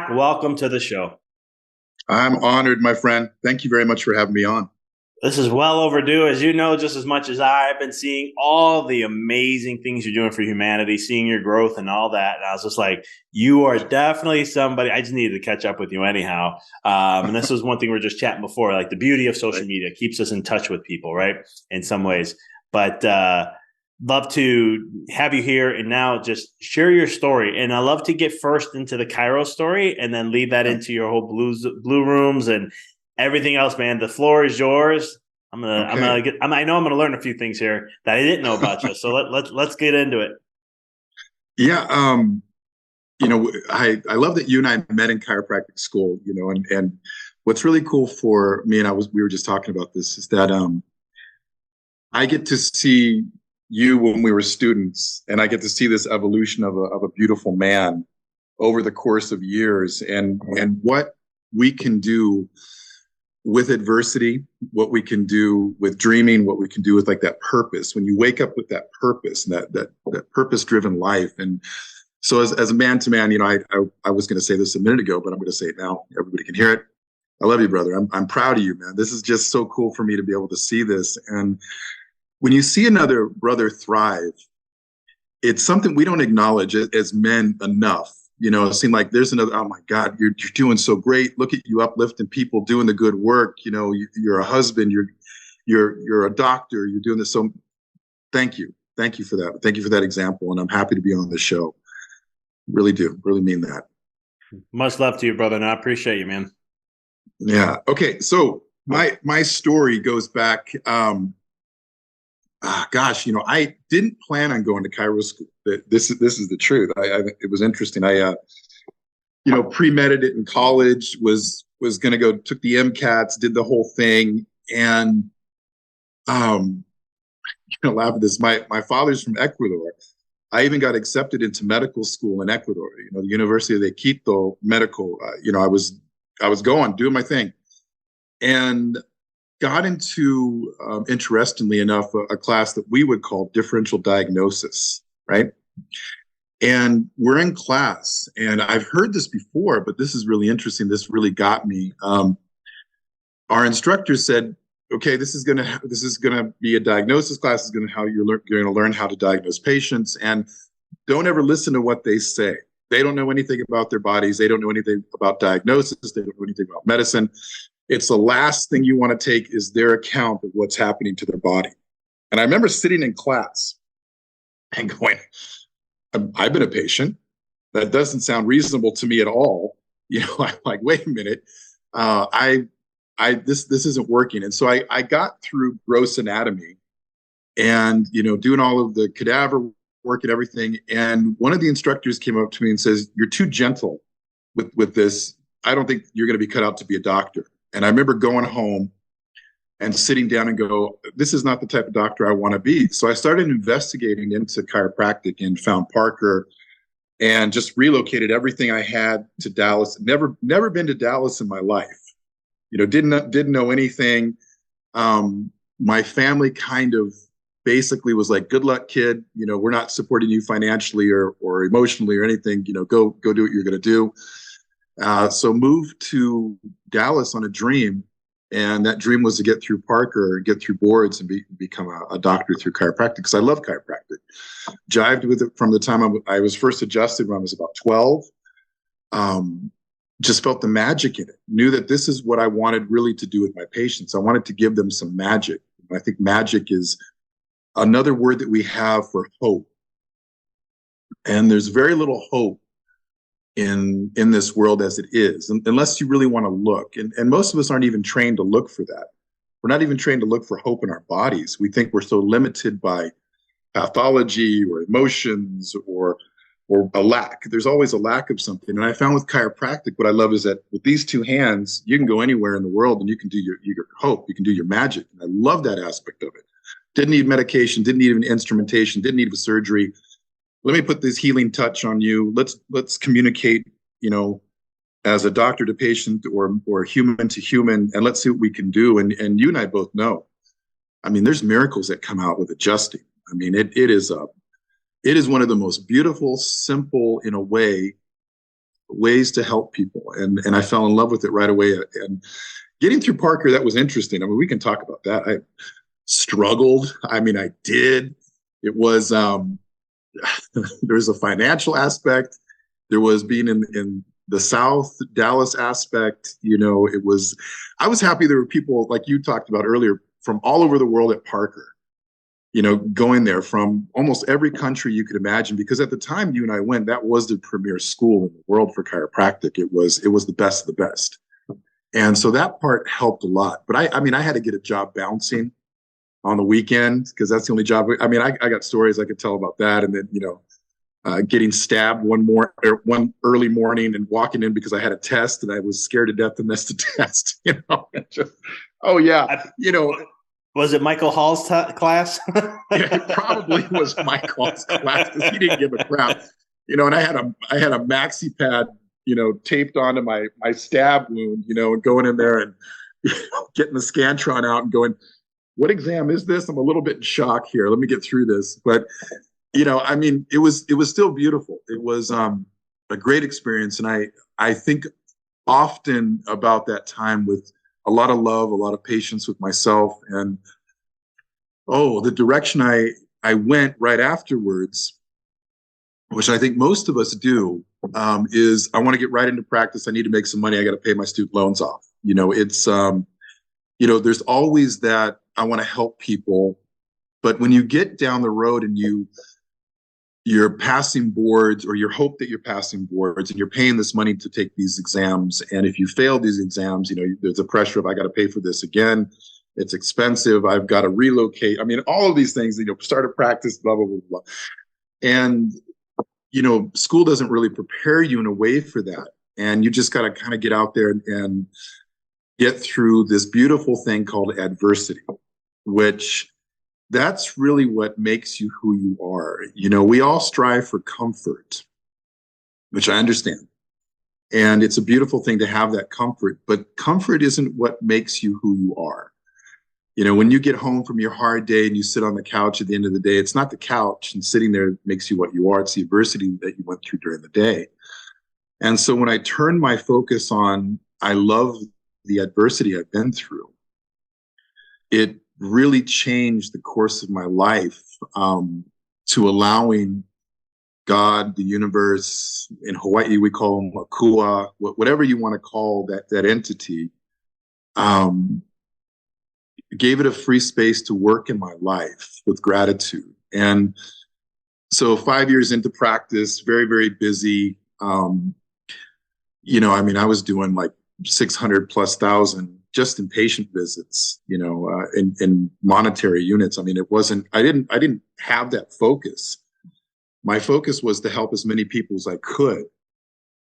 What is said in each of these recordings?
Zach, welcome to the show. I'm honored, my friend. Thank you very much for having me on. This is well overdue. As you know, just as much as I've been seeing all the amazing things you're doing for humanity, seeing your growth and all that. And I was just like, you are definitely somebody. I just needed to catch up with you anyhow. And this was one thing we were just chatting before, like the beauty of social Right. media keeps us in touch with people, right? In some ways. But love to have you here and now just share your story. And I love to get first into the Cairo story and then lead that into your whole blue rooms and everything else, man. The floor is yours. Okay. I know I'm gonna learn a few things here that I didn't know about you. So let's get into it. Yeah. I love that you and I met in chiropractic school, and what's really cool for me, and we were just talking about this, is that I get to see you when we were students, and I get to see this evolution of a beautiful man over the course of years, and what we can do with adversity, what we can do with dreaming, what we can do with like that purpose. When you wake up with that purpose and that purpose-driven life. And so as a man to man, I was going to say this a minute ago, but I'm going to say it now. Everybody can hear it. I love you, brother. I'm proud of you, man. This is just so cool for me to be able to see this. And when you see another brother thrive, it's something we don't acknowledge as men enough. It seemed like there's another, oh my God, you're doing so great. Look at you uplifting people, doing the good work. You're a husband, you're a doctor, you're doing this. So thank you. Thank you for that. Thank you for that example. And I'm happy to be on the show. Really do. Really mean that. Much love to you, brother. And I appreciate you, man. Yeah. Okay. So my story goes back, I didn't plan on going to Cairo school. This is the truth. It was interesting. I pre-meded it in college. Was going to go. Took the MCATs. Did the whole thing. And laugh at this. My father's from Ecuador. I even got accepted into medical school in Ecuador. The University de Quito Medical. I was going doing my thing, and got into, interestingly enough, a class that we would call differential diagnosis, right? And we're in class, and I've heard this before, but this is really interesting. This really got me. Our instructor said, "Okay, this is gonna be a diagnosis class. This is gonna how you're going to learn how to diagnose patients, and don't ever listen to what they say. They don't know anything about their bodies. They don't know anything about diagnosis. They don't know anything about medicine. It's the last thing you want to take is their account of what's happening to their body." And I remember sitting in class and going, I've been a patient. That doesn't sound reasonable to me at all. I'm like, wait a minute. This isn't working. And so I got through gross anatomy and, doing all of the cadaver work and everything. And one of the instructors came up to me and says, "You're too gentle with this. I don't think you're going to be cut out to be a doctor." And I remember going home and sitting down and go, this is not the type of doctor I want to be. So I started investigating into chiropractic and found Parker and just relocated everything I had to Dallas. Never been to Dallas in my life. Didn't know anything. My family kind of basically was like, "Good luck, kid. We're not supporting you financially or emotionally or anything. Go do what you're going to do." So moved to Dallas on a dream, and that dream was to get through Parker, get through boards, and become a doctor through chiropractic, because I love chiropractic. Jived with it from the time I was first adjusted when I was about 12. Just felt the magic in it. Knew that this is what I wanted really to do with my patients. I wanted to give them some magic. I think magic is another word that we have for hope. And there's very little hope in this world as it is, unless you really want to look. And most of us aren't even trained to look for that. We're not even trained to look for hope in our bodies. We think we're so limited by pathology or emotions or a lack. There's always a lack of something. And I found with chiropractic, what I love is that with these two hands, you can go anywhere in the world and you can do your hope. You can do your magic. And I love that aspect of it. Didn't need medication, didn't need an instrumentation, didn't need a surgery. Let me put this healing touch on you. Let's communicate, as a doctor to patient or human to human, and let's see what we can do. And you and I both know, I mean, there's miracles that come out with adjusting. I mean, it is one of the most beautiful, simple in a way, ways to help people. And I fell in love with it right away. And getting through Parker, that was interesting. I mean, we can talk about that. I struggled. I mean, I did. It was, there's a financial aspect. There was being in the South Dallas aspect. I was happy there were people like you talked about earlier from all over the world at Parker, going there from almost every country you could imagine, because at the time you and I went, that was the premier school in the world for chiropractic. It was the best of the best. And so that part helped a lot. But I mean, I had to get a job bouncing on the weekend because that's the only job. I mean, I got stories I could tell about that. And then, getting stabbed one early morning and walking in because I had a test and I was scared to death to miss the test. Oh yeah, Was it Michael Hall's class? It probably was Michael's class because he didn't give a crap. And I had a maxi pad, taped onto my stab wound, and going in there and getting the Scantron out and going, what exam is this? I'm a little bit in shock here. Let me get through this. But I mean, it was still beautiful. It was a great experience, and I think often about that time with a lot of love, a lot of patience with myself, and the direction I went right afterwards, which I think most of us do, is I want to get right into practice. I need to make some money. I got to pay my student loans off. It's there's always that I want to help people, but when you get down the road and you're passing boards, or you hope that you're passing boards, and you're paying this money to take these exams. And if you fail these exams, there's a pressure of, I got to pay for this again. It's expensive. I've got to relocate. I mean, all of these things, start a practice, blah, blah, blah, blah. And, school doesn't really prepare you in a way for that. And you just got to kind of get out there and get through this beautiful thing called adversity, which that's really what makes you who you are. We all strive for comfort, which I understand. And it's a beautiful thing to have that comfort, but comfort isn't what makes you who you are. When you get home from your hard day and you sit on the couch at the end of the day, it's not the couch and sitting there that makes you what you are. It's the adversity that you went through during the day. And so when I turned my focus on, I love the adversity I've been through, it really changed the course of my life, to allowing God, the universe, in Hawaii we call him Akua, whatever you want to call that entity, gave it a free space to work in my life with gratitude. And so 5 years into practice, very, very busy. I mean, I was doing like 600 plus thousand just in patient visits, in monetary units. I mean, I didn't have that focus. My focus was to help as many people as I could,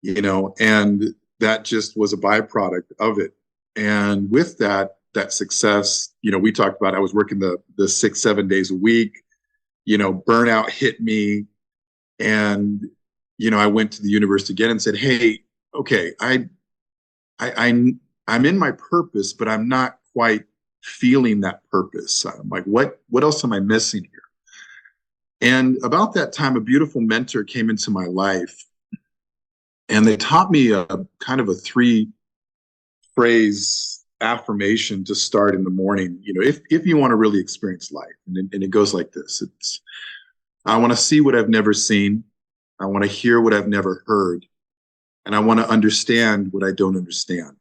and that just was a byproduct of it. And with that success, we talked about, I was working the 6-7 days a week, burnout hit me. And, I went to the universe again and said, hey, okay, I'm in my purpose, but I'm not quite feeling that purpose. I'm like, what else am I missing here? And about that time, a beautiful mentor came into my life, and they taught me a kind of a 3-phrase affirmation to start in the morning, if you want to really experience life. And it goes like this. It's, I want to see what I've never seen. I want to hear what I've never heard. And I want to understand what I don't understand.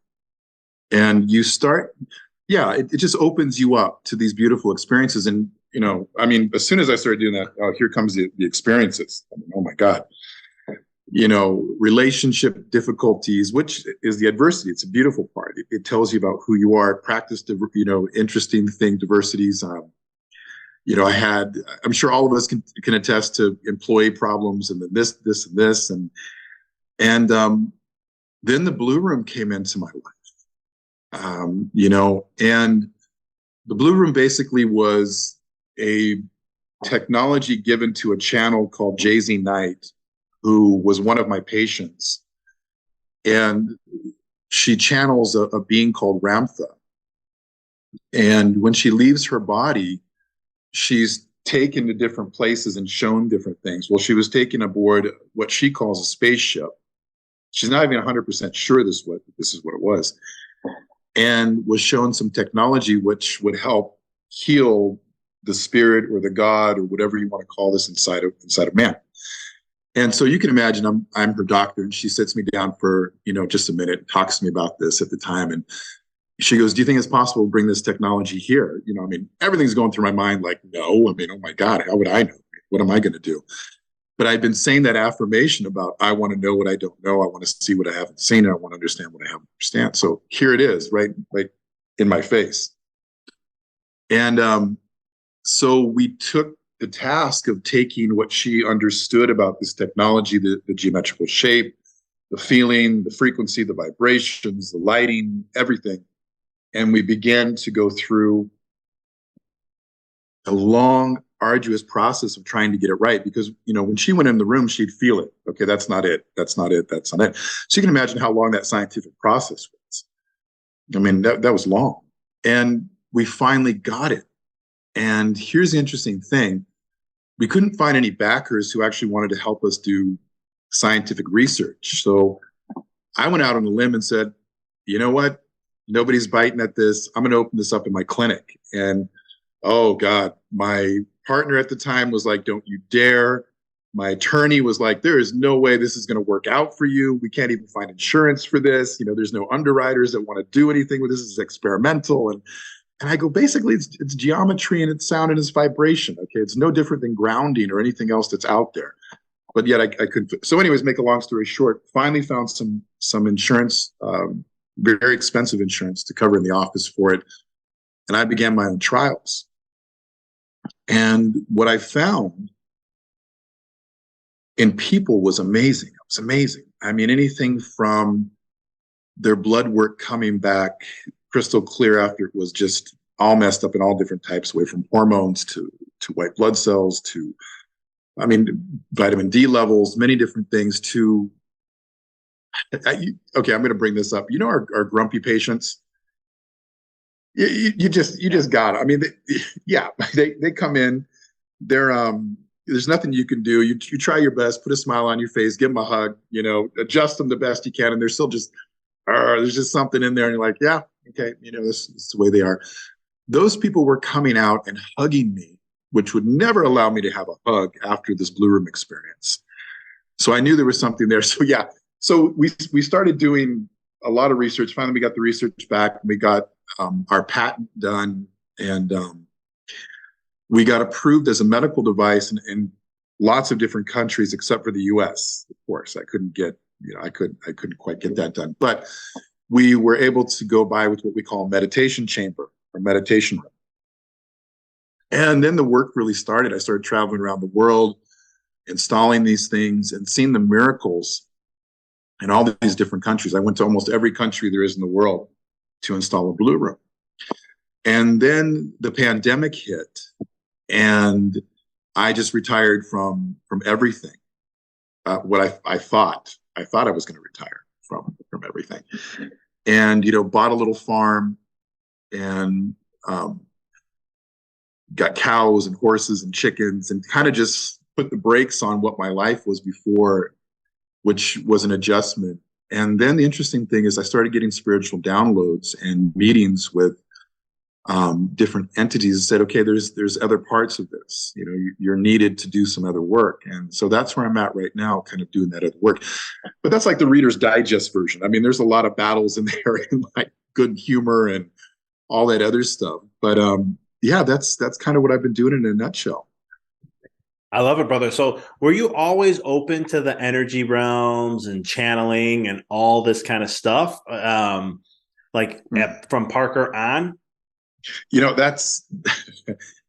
And you start, it just opens you up to these beautiful experiences. And, I mean, as soon as I started doing that, here comes the experiences. I mean, oh my God. Relationship difficulties, which is the adversity. It's a beautiful part. It tells you about who you are. Practice, interesting thing, diversities. I'm sure all of us can attest to employee problems and then this, and this. And then the Blu Room came into my life. And the Blu Room basically was a technology given to a channel called Jay-Z Knight, who was one of my patients. And she channels a being called Ramtha. And when she leaves her body, she's taken to different places and shown different things. Well, she was taken aboard what she calls a spaceship. she's not even 100% sure this is what it was, and was shown some technology which would help heal the spirit or the God or whatever you want to call this inside of man. And so you can imagine I'm her doctor, and she sits me down for, just a minute, talks to me about this at the time. And she goes, "Do you think it's possible to bring this technology here?" Everything's going through my mind like, no. Oh my God, how would I know? What am I going to do? But I'd been saying that affirmation about, I want to know what I don't know. I want to see what I haven't seen. And I want to understand what I haven't understand. So here it is, right in my face. And so we took the task of taking what she understood about this technology, the geometrical shape, the feeling, the frequency, the vibrations, the lighting, everything. And we began to go through a long, arduous process of trying to get it right. Because, when she went in the room, she'd feel it. Okay, that's not it. That's not it. That's not it. So you can imagine how long that scientific process was. I mean, that was long. And we finally got it. And here's the interesting thing. We couldn't find any backers who actually wanted to help us do scientific research. So I went out on a limb and said, you know what? Nobody's biting at this. I'm going to open this up in my clinic. And oh God, my partner at the time was like, don't you dare. My attorney was like, there is no way this is going to work out for you. We can't even find insurance for this. There's no underwriters that want to do anything with this. This is experimental. And I go, basically, it's geometry and it's sound and it's vibration. Okay, it's no different than grounding or anything else that's out there. But yet I couldn't. So anyways, make a long story short, finally found some insurance, very expensive insurance to cover in the office for it. And I began my own trials. And what I found in people was amazing. It was amazing. I mean, anything from their blood work coming back crystal clear after it was just all messed up in all different types, away from hormones to white blood cells to, vitamin D levels, many different things to, okay, I'm going to bring this up. Our grumpy patients, you just got it. I mean, they come in, there's nothing you can do. You try your best, put a smile on your face, give them a hug, adjust them the best you can. And they're still just, there's just something in there. And you're like, yeah, okay, this is the way they are. Those people were coming out and hugging me, which would never allow me to have a hug after this Blu Room experience. So I knew there was something there. So yeah, so we started doing a lot of research. Finally, we got the research back. We got our patent done, and we got approved as a medical device in lots of different countries except for the U.S. Of course, I couldn't quite get that done, but we were able to go by with what we call a meditation chamber or meditation room. And then the work really started. I started traveling around the world, installing these things and seeing the miracles in all these different countries. I went to almost every country there is in the world to install a Blu Room. And then the pandemic hit, and I just retired from everything. What I thought I was going to retire from everything, and bought a little farm, and got cows and horses and chickens, and kind of just put the brakes on what my life was before, which was an adjustment. And then the interesting thing is I started getting spiritual downloads and meetings with different entities and said, okay, there's other parts of this. You're needed to do some other work. And so that's where I'm at right now, kind of doing that other work. But that's like the Reader's Digest version. I mean, there's a lot of battles in there and like good humor and all that other stuff. But yeah, that's kind of what I've been doing in a nutshell. I love it, brother. So were you always open to the energy realms and channeling and all this kind of stuff? From Parker on? That's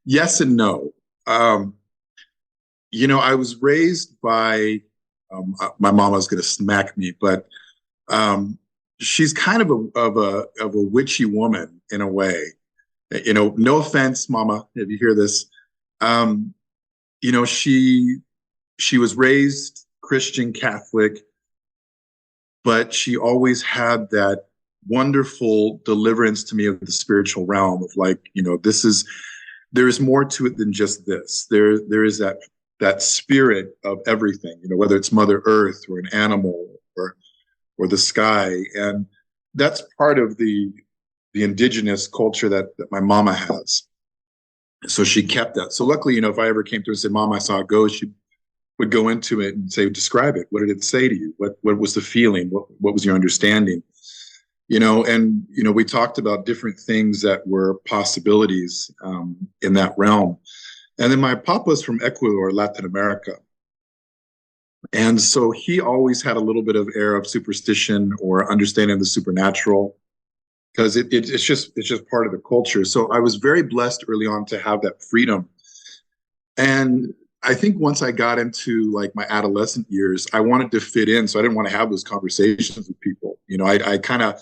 yes and no. I was raised by my mom was going to smack me, but she's kind of a witchy woman in a way. No offense, Mama, if you hear this. She was raised Christian Catholic, but she always had that wonderful deliverance to me of the spiritual realm of there is more to it than just this. There is that spirit of everything, whether it's Mother Earth or an animal or or the sky. And that's part of the indigenous culture that my mama has. So she kept that. So luckily, if I ever came to her and said, Mom, I saw a ghost, she would go into it and say, describe it. What did it say to you? What was the feeling? What was your understanding? We talked about different things that were possibilities in that realm. And then my papa's from Ecuador, Latin America. And so he always had a little bit of air of superstition or understanding the supernatural, because it's just part of the culture. So I was very blessed early on to have that freedom. And I think once I got into like my adolescent years, I wanted to fit in. So I didn't want to have those conversations with people. I kind of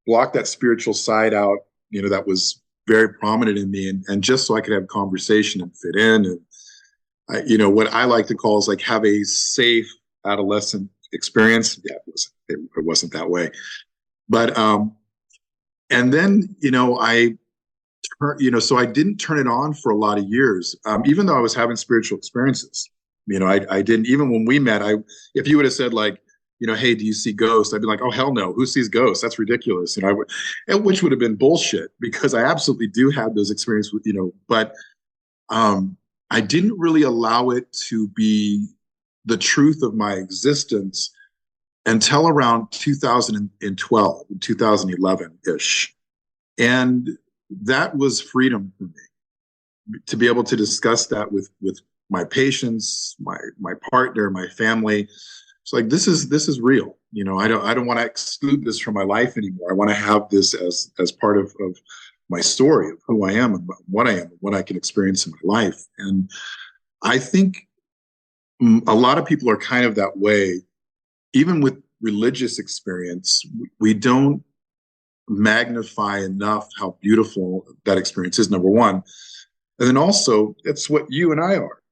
blocked that spiritual side out, that was very prominent in me, and just so I could have conversation and fit in. And what I like to call is like have a safe adolescent experience. Yeah, it wasn't that way. But and then so I didn't turn it on for a lot of years, even though I was having spiritual experiences. I didn't, even when we met, if you would have said like, hey, do you see ghosts? I'd be like, oh, hell no. Who sees ghosts? That's ridiculous. Which would have been bullshit, because I absolutely do have those experiences with, but I didn't really allow it to be the truth of my existence until around 2012, 2011-ish. And that was freedom for me, to be able to discuss that with my patients, my partner, my family. It's like, this is real. I don't want to exclude this from my life anymore. I want to have this as part of my story of who I am and what I am and what I can experience in my life. And I think a lot of people are kind of that way. Even with religious experience, we don't magnify enough how beautiful that experience is, number one. And then also, it's what you and I are.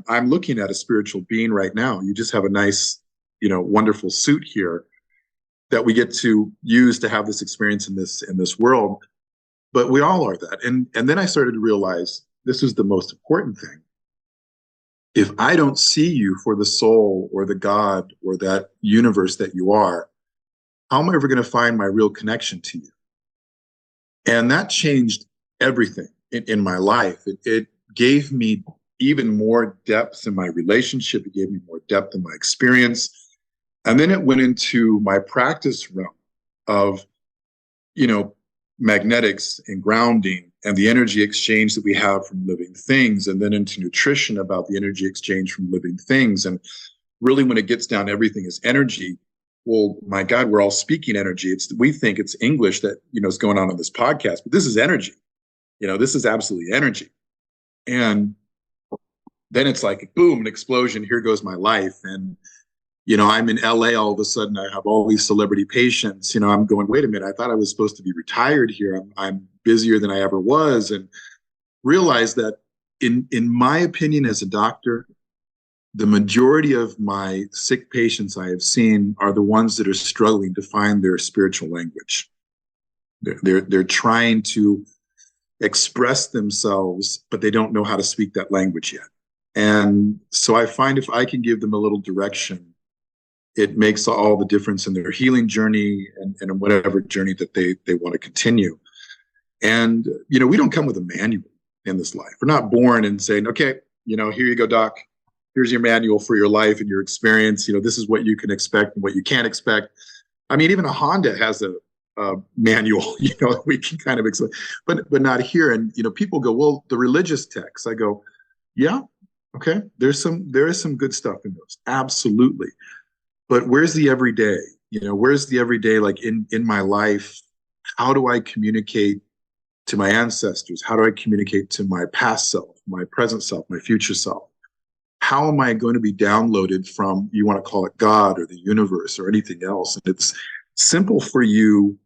I'm looking at a spiritual being right now. You just have a nice, wonderful suit here that we get to use to have this experience in this world. But we all are that. And then I started to realize this is the most important thing. If I don't see you for the soul or the God or that universe that you are, how am I ever going to find my real connection to you? And that changed everything in my life. It gave me even more depth in my relationship. It gave me more depth in my experience. And then it went into my practice realm of, magnetics and grounding and the energy exchange that we have from living things, and then into nutrition about the energy exchange from living things. And really, when it gets down to everything is energy. Well, my God, we're all speaking energy. We think it's English that, is going on in this podcast, but this is energy. This is absolutely energy. And then it's like, boom, an explosion. Here goes my life. And, I'm in LA all of a sudden. I have all these celebrity patients. I'm going, wait a minute. I thought I was supposed to be retired here. I'm busier than I ever was. And realize that in my opinion, as a doctor, the majority of my sick patients I have seen are the ones that are struggling to find their spiritual language. They're trying to express themselves, but they don't know how to speak that language yet. And so I find if I can give them a little direction, it makes all the difference in their healing journey and in whatever journey that they want to continue. And, we don't come with a manual in this life. We're not born and saying, okay, here you go, doc. Here's your manual for your life and your experience. This is what you can expect and what you can't expect. I mean, even a Honda has a manual, we can kind of explain, but not here. And, people go, well, the religious texts. I go, yeah, okay. There is some good stuff in those. Absolutely. But where's the everyday? Where's the everyday, like in my life? How do I communicate to my ancestors? How do I communicate to my past self, my present self, my future self? How am I going to be downloaded from, you want to call it God or the universe or anything else? And it's simple for you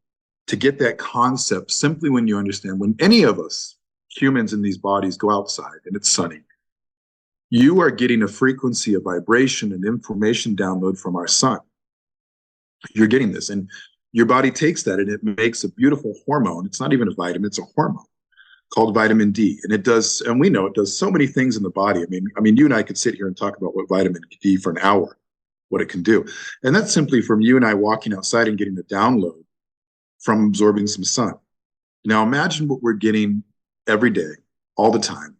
to get that concept simply when you understand, when any of us humans in these bodies go outside and it's sunny, you are getting a frequency of vibration and information download from our sun. You're getting this, and your body takes that and it makes a beautiful hormone. It's not even a vitamin, it's a hormone called vitamin D. And it does, and we know it does so many things in the body. I mean, you and I could sit here and talk about what vitamin D for an hour. what it can do. And that's simply from you and I walking outside and getting a download from absorbing some sun. Now imagine what we're getting every day, all the time,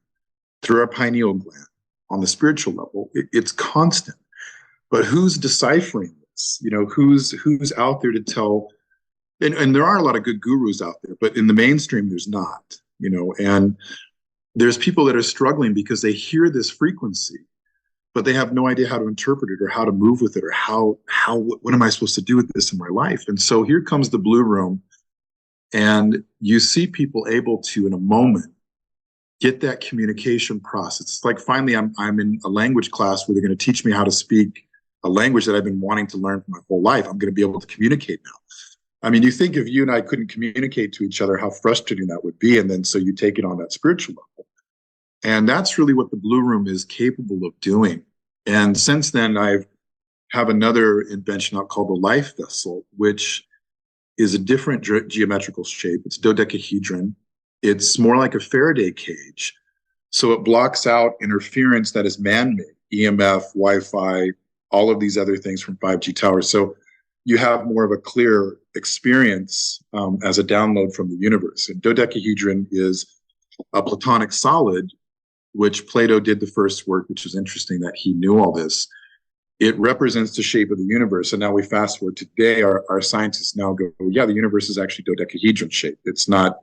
through our pineal gland on the spiritual level. It's constant. But who's deciphering this? Who's out there to tell? And there are a lot of good gurus out there, but in the mainstream, there's not. And there's people that are struggling because they hear this frequency, but they have no idea how to interpret it or how to move with it or what am I supposed to do with this in my life? And so here comes the Blu Room, and you see people able to, in a moment, get that communication process. It's like finally I'm in a language class where they're going to teach me how to speak a language that I've been wanting to learn for my whole life. I'm going to be able to communicate now. I mean, you think if you and I couldn't communicate to each other, how frustrating that would be. And then so you take it on that spiritual level. And that's really what the Blu Room is capable of doing. And since then, I have another invention out called the Life Vessel, which is a different geometrical shape. It's dodecahedron. It's more like a Faraday cage. So it blocks out interference that is man-made, EMF, Wi-Fi, all of these other things from 5G towers. So you have more of a clear experience as a download from the universe. And dodecahedron is a platonic solid, which Plato did the first work, which is interesting that he knew all this. It represents the shape of the universe. And now we fast forward today, our scientists now go, yeah, the universe is actually dodecahedron shaped. It's not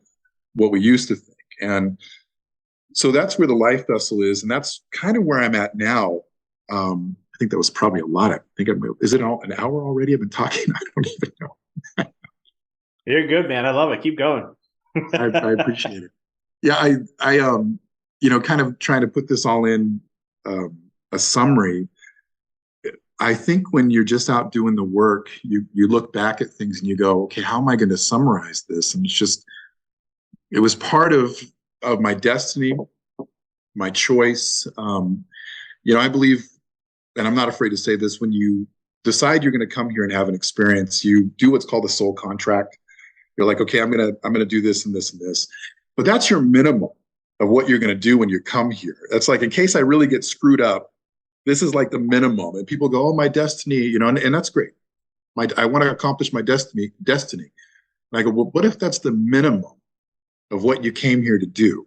what we used to think. And so that's where the Life Vessel is. And that's kind of where I'm at now. I think that was probably a lot. Is it an hour already? I've been talking. I don't even know. You're good, man. I love it. Keep going. I appreciate it. Yeah, I kind of trying to put this all in a summary. I think when you're just out doing the work, you look back at things and you go, okay, how am I going to summarize this? And it was part of my destiny, my choice. I believe, and I'm not afraid to say this, when you decide you're going to come here and have an experience, you do what's called a soul contract. You're like, okay, I'm gonna do this and this and this, but that's your minimum of what you're going to do when you come here. That's like, in case I really get screwed up, this is like the minimum. And people go, oh, my destiny, and that's great. I want to accomplish my destiny. And I go, well, what if that's the minimum of what you came here to do?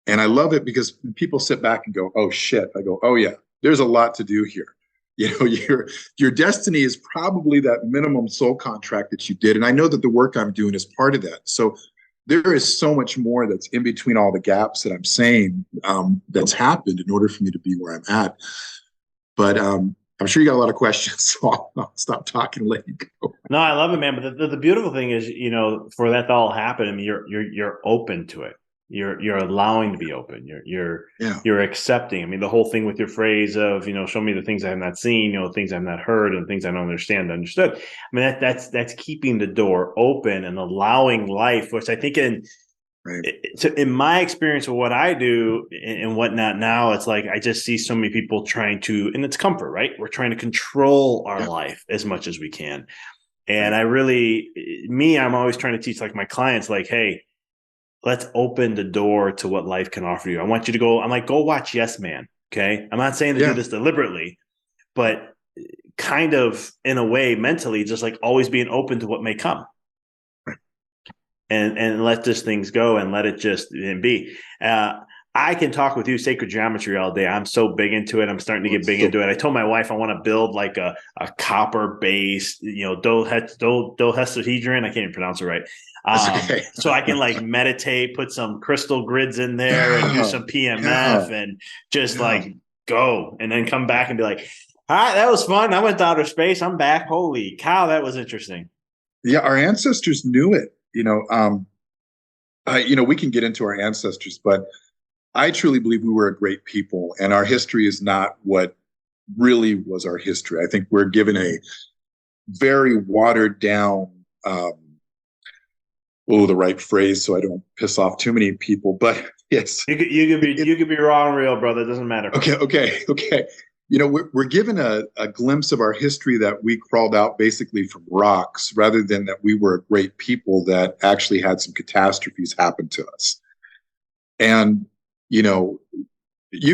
And I love it because people sit back and go, oh shit. I go, oh yeah, there's a lot to do here. Your destiny is probably that minimum soul contract that you did. And I know that the work I'm doing is part of that. So there is so much more that's in between all the gaps that I'm saying that's happened in order for me to be where I'm at. But I'm sure you got a lot of questions, so I'll stop talking and let you go. No, I love it, man. But the beautiful thing is, for that to all happen, I mean, you're open to it. You're allowing to be open. You're accepting. I mean, the whole thing with your phrase of, show me the things I have not seen, things I've not heard, and things I don't understood. I mean, that's keeping the door open and allowing life, which I think in my experience with what I do and whatnot now, it's like I just see so many people trying to, and it's comfort, right? We're trying to control our life as much as we can. And I'm always trying to teach like my clients, like, hey, let's open the door to what life can offer you. I want you to go watch Yes Man. Okay. I'm not saying to do this deliberately, but kind of in a way mentally, just like always being open to what may come. And let these things go and let it just be. I can talk with you sacred geometry all day. I'm so big into it. I'm starting to get big into it. I told my wife I want to build like a copper base, dodecahedron. I can't even pronounce it right. So I can like meditate, put some crystal grids in there and do some PMF and just like go and then come back and be like, all right, that was fun. I went to outer space. I'm back. Holy cow, that was interesting. Yeah, our ancestors knew it. We can get into our ancestors, but I truly believe we were a great people, and our history is not what really was our history. I think we're given a very watered down, the right phrase, so I don't piss off too many people. But yes, you could be wrong, real brother. It doesn't matter. Okay. We're given a glimpse of our history that we crawled out basically from rocks, rather than that we were a great people that actually had some catastrophes happen to us. And you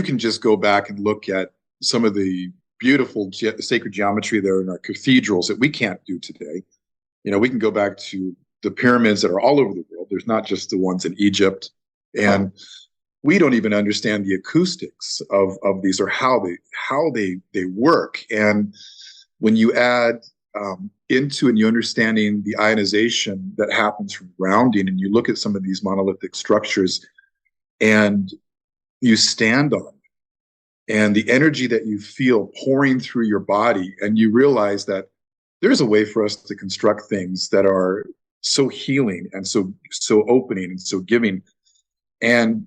can just go back and look at some of the beautiful sacred geometry there in our cathedrals that we can't do today. We can go back to the pyramids that are all over the world. There's not just the ones in Egypt. And we don't even understand the acoustics of these, or how they work. And when you add into and you understanding the ionization that happens from grounding, and you look at some of these monolithic structures and you stand on them, and the energy that you feel pouring through your body, and you realize that there's a way for us to construct things that are so healing and so opening and so giving. And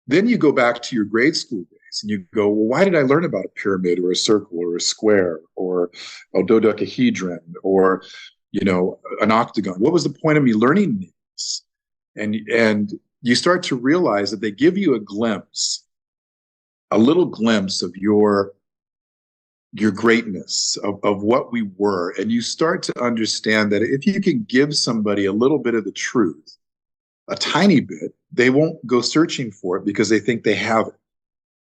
then you go back to your grade school days and you go, well, why did I learn about a pyramid or a circle or a square or a dodecahedron or, an octagon? What was the point of me learning these? And you start to realize that they give you a little glimpse of your greatness, of what we were. And you start to understand that if you can give somebody a little bit of the truth, a tiny bit, they won't go searching for it because they think they have it.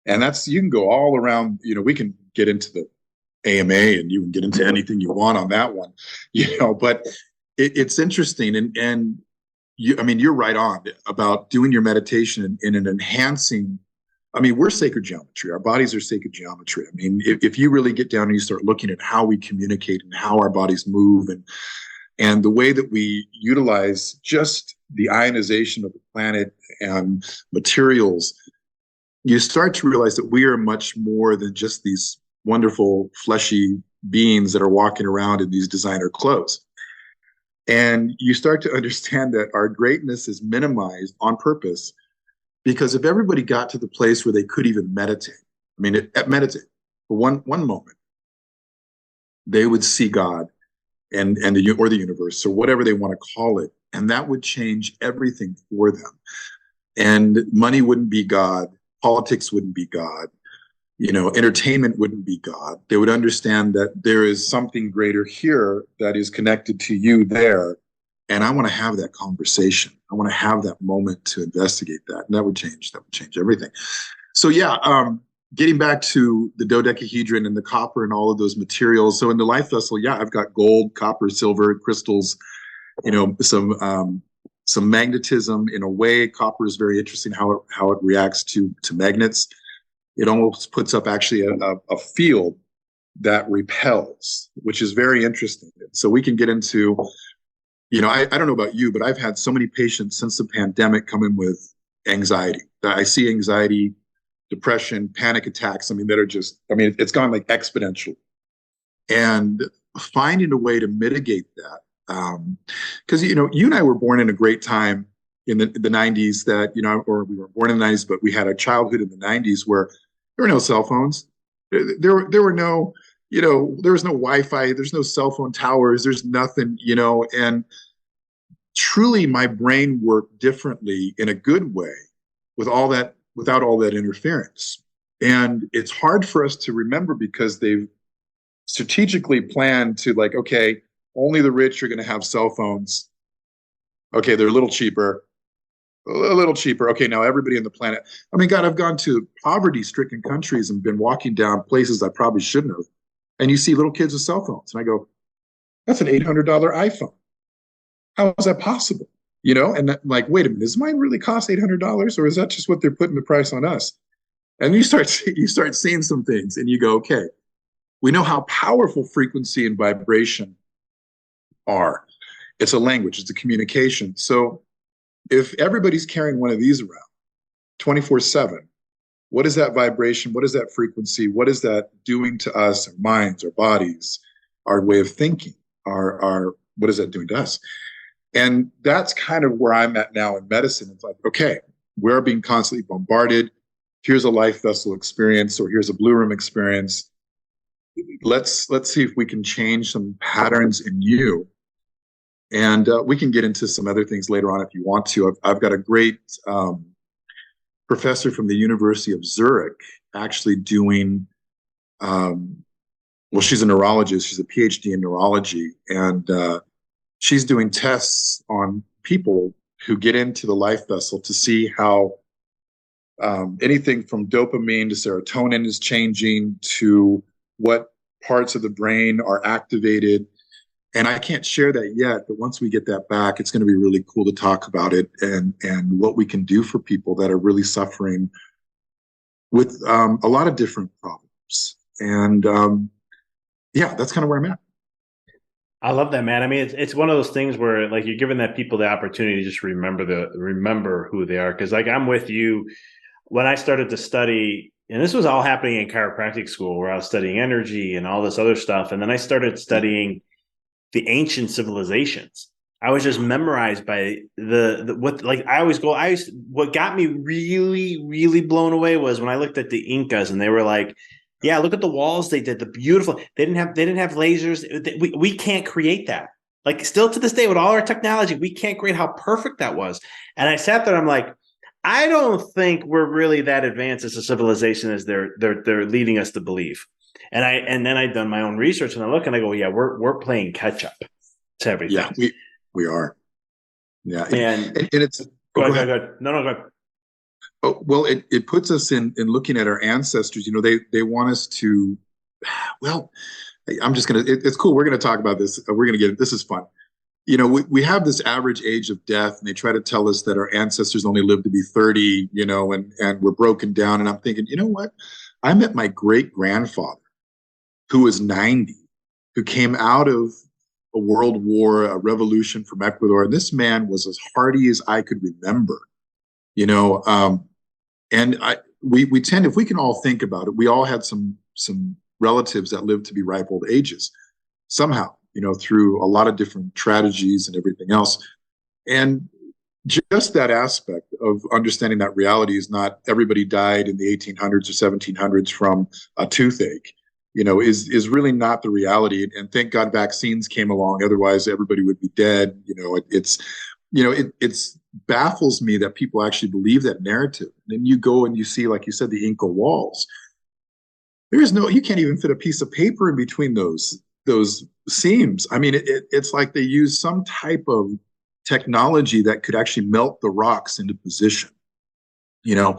And you can go all around, we can get into the AMA and you can get into anything you want on that one, but it's interesting. And you're right on about doing your meditation in an enhancing. We're sacred geometry. Our bodies are sacred geometry. If you really get down and you start looking at how we communicate and how our bodies move and the way that we utilize just the ionization of the planet and materials, you start to realize that we are much more than just these wonderful fleshy beings that are walking around in these designer clothes. And you start to understand that our greatness is minimized on purpose. Because if everybody got to the place where they could even meditate, meditate for one moment, they would see God and the universe, or whatever they want to call it, and that would change everything for them. And money wouldn't be God, politics wouldn't be God, entertainment wouldn't be God. They would understand that there is something greater here that is connected to you there. And I want to have that conversation. I want to have that moment to investigate that. And that would change everything. So getting back to the dodecahedron and the copper and all of those materials. So in the life vessel, I've got gold, copper, silver, crystals, some magnetism. In a way, copper is very interesting how it reacts to magnets. It almost puts up actually a field that repels, which is very interesting. So we can get into, I don't know about you, but I've had so many patients since the pandemic come in with anxiety. I see anxiety, depression, panic attacks. That are just, it's gone like exponential. And finding a way to mitigate that. Because, you and I were born in a great time in the 90s that, or we were born in the 90s, but we had a childhood in the 90s where there were no cell phones. There were no, there was no Wi-Fi, there's no cell phone towers, there's nothing, and truly my brain worked differently in a good way without all that interference. And it's hard for us to remember because they've strategically planned to okay, only the rich are going to have cell phones. Okay, they're a little cheaper. Okay, now everybody on the planet. God, I've gone to poverty-stricken countries and been walking down places I probably shouldn't have. And you see little kids with cell phones. And I go, that's an $800 iPhone. How is that possible? And that, wait a minute, does mine really cost $800, or is that just what they're putting the price on us? And you start seeing some things, and you go, okay, we know how powerful frequency and vibration are. It's a language, it's a communication. So if everybody's carrying one of these around 24/7, what is that vibration? What is that frequency? What is that doing to us, our minds, our bodies, our way of thinking? What is that doing to us? And that's kind of where I'm at now in medicine. It's okay, we're being constantly bombarded. Here's a life vessel experience, or here's a Blu Room experience. Let's see if we can change some patterns in you. And we can get into some other things later on if you want to. I've got a great professor from the University of Zurich actually doing, she's a neurologist. She's a PhD in neurology. And she's doing tests on people who get into the life vessel to see how anything from dopamine to serotonin is changing, to what parts of the brain are activated. And I can't share that yet, but once we get that back, it's going to be really cool to talk about it and what we can do for people that are really suffering with a lot of different problems. And yeah, that's kind of where I'm at. I love that, man. I mean, it's one of those things where like you're giving that people the opportunity to just remember who they are. Because like I'm with you when I started to study, and this was all happening in chiropractic school where I was studying energy and all this other stuff. And then I started studying the ancient civilizations. I was just memorized by the what like I always go. What got me really really blown away was when I looked at the Incas and they were like, yeah, look at the walls they did. The beautiful. They didn't have lasers. We can't create that. Like still to this day with all our technology, we can't create how perfect that was. And I sat there. I'm like, I don't think we're really that advanced as a civilization as they're leading us to believe. And then I've done my own research and I look and I go, yeah, we're playing catch up to everything. Yeah, we are. Yeah, And and it's go go ahead, ahead. go ahead. No, go ahead. Oh, well, it puts us in looking at our ancestors. You know, they want us to. Well, I'm just gonna. It's cool. We're gonna talk about this. We're gonna get it. This is fun. You know, we have this average age of death, and they try to tell us that our ancestors only lived to be 30. You know, and we're broken down. And I'm thinking, you know what? I met my great grandfather who was 90, who came out of a world war, a revolution from Ecuador. And this man was as hardy as I could remember. You know, and we tend, if we can all think about it, we all had some relatives that lived to be ripe old ages somehow, you know, through a lot of different tragedies and everything else. And just that aspect of understanding that reality is not everybody died in the 1800s or 1700s from a toothache, you know, is really not the reality. And thank God vaccines came along. Otherwise, everybody would be dead. You know, it's baffles me that people actually believe that narrative. And then you go and you see, like you said, the Inca walls. You can't even fit a piece of paper in between those seams. I mean, it's like they use some type of technology that could actually melt the rocks into position, you know,